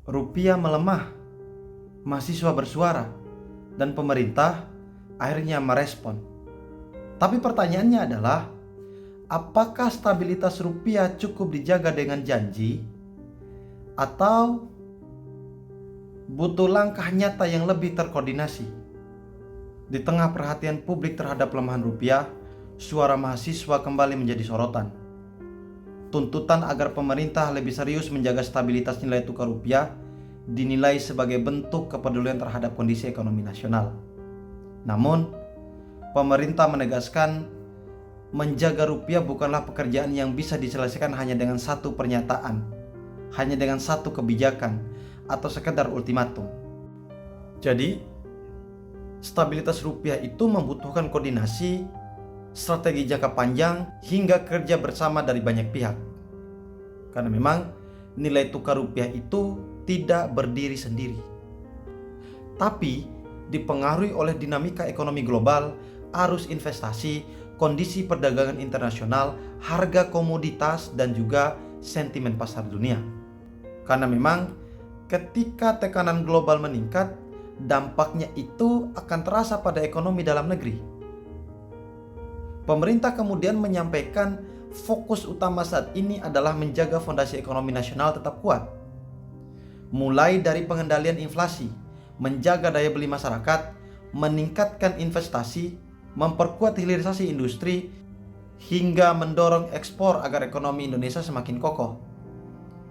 Rupiah melemah, mahasiswa bersuara, dan pemerintah akhirnya merespon. Tapi pertanyaannya adalah, apakah stabilitas rupiah cukup dijaga dengan janji, atau butuh langkah nyata yang lebih terkoordinasi? Di tengah perhatian publik terhadap pelemahan rupiah, suara mahasiswa kembali menjadi sorotan. Tuntutan agar pemerintah lebih serius menjaga stabilitas nilai tukar rupiah dinilai sebagai bentuk kepedulian terhadap kondisi ekonomi nasional. Namun, pemerintah menegaskan menjaga rupiah bukanlah pekerjaan yang bisa diselesaikan hanya dengan satu pernyataan, hanya dengan satu kebijakan, atau sekedar ultimatum. Jadi, stabilitas rupiah itu membutuhkan koordinasi, strategi jangka panjang, hingga kerja bersama dari banyak pihak. Karena memang nilai tukar rupiah itu tidak berdiri sendiri, tapi dipengaruhi oleh dinamika ekonomi global, arus investasi, kondisi perdagangan internasional, harga komoditas, dan juga sentimen pasar dunia. Karena memang ketika tekanan global meningkat, dampaknya itu akan terasa pada ekonomi dalam negeri. Pemerintah kemudian menyampaikan fokus utama saat ini adalah menjaga fondasi ekonomi nasional tetap kuat. Mulai dari pengendalian inflasi, menjaga daya beli masyarakat, meningkatkan investasi, memperkuat hilirisasi industri, hingga mendorong ekspor agar ekonomi Indonesia semakin kokoh.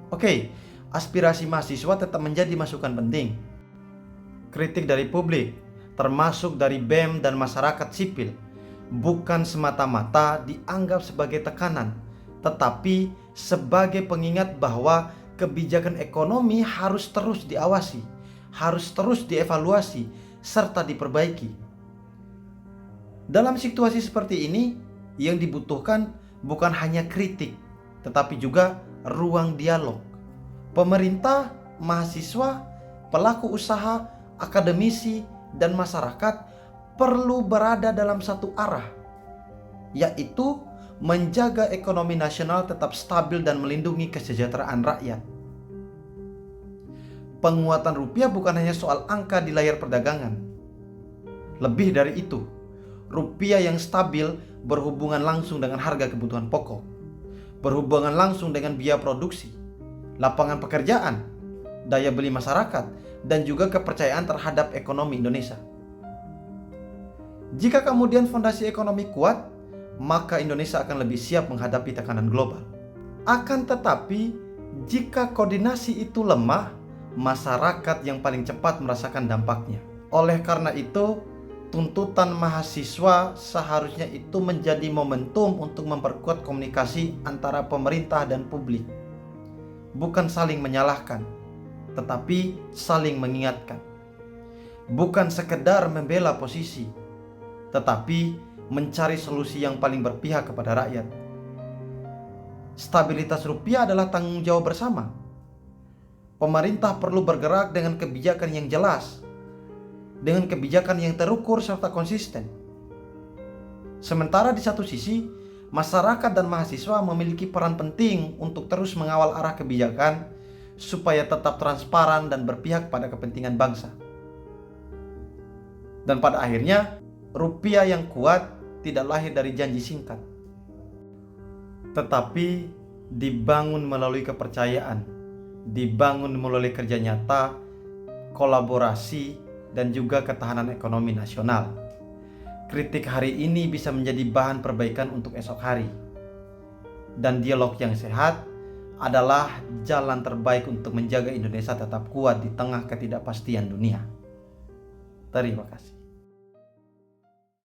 Oke, aspirasi mahasiswa tetap menjadi masukan penting. Kritik dari publik, termasuk dari BEM dan masyarakat sipil, bukan semata-mata dianggap sebagai tekanan, tetapi sebagai pengingat bahwa kebijakan ekonomi harus terus diawasi, harus terus dievaluasi, serta diperbaiki. Dalam situasi seperti ini, yang dibutuhkan bukan hanya kritik, tetapi juga ruang dialog. Pemerintah, mahasiswa, pelaku usaha, akademisi, dan masyarakat perlu berada dalam satu arah, yaitu menjaga ekonomi nasional tetap stabil dan melindungi kesejahteraan rakyat. Penguatan rupiah bukan hanya soal angka di layar perdagangan. Lebih dari itu, rupiah yang stabil berhubungan langsung dengan harga kebutuhan pokok, berhubungan langsung dengan biaya produksi, lapangan pekerjaan, daya beli masyarakat, dan juga kepercayaan terhadap ekonomi Indonesia. Jika kemudian fondasi ekonomi kuat, maka Indonesia akan lebih siap menghadapi tekanan global. Akan tetapi, jika koordinasi itu lemah, masyarakat yang paling cepat merasakan dampaknya. Oleh karena itu, tuntutan mahasiswa seharusnya itu menjadi momentum untuk memperkuat komunikasi antara pemerintah dan publik. Bukan saling menyalahkan, tetapi saling mengingatkan. Bukan sekedar membela posisi, tetapi mencari solusi yang paling berpihak kepada rakyat. Stabilitas rupiah adalah tanggung jawab bersama. Pemerintah perlu bergerak dengan kebijakan yang jelas, dengan kebijakan yang terukur serta konsisten. Sementara di satu sisi, masyarakat dan mahasiswa memiliki peran penting untuk terus mengawal arah kebijakan supaya tetap transparan dan berpihak pada kepentingan bangsa. Dan pada akhirnya, rupiah yang kuat tidak lahir dari janji singkat, tetapi dibangun melalui kepercayaan, dibangun melalui kerja nyata, kolaborasi, dan juga ketahanan ekonomi nasional. Kritik hari ini bisa menjadi bahan perbaikan untuk esok hari. Dan dialog yang sehat adalah jalan terbaik untuk menjaga Indonesia tetap kuat di tengah ketidakpastian dunia. Terima kasih.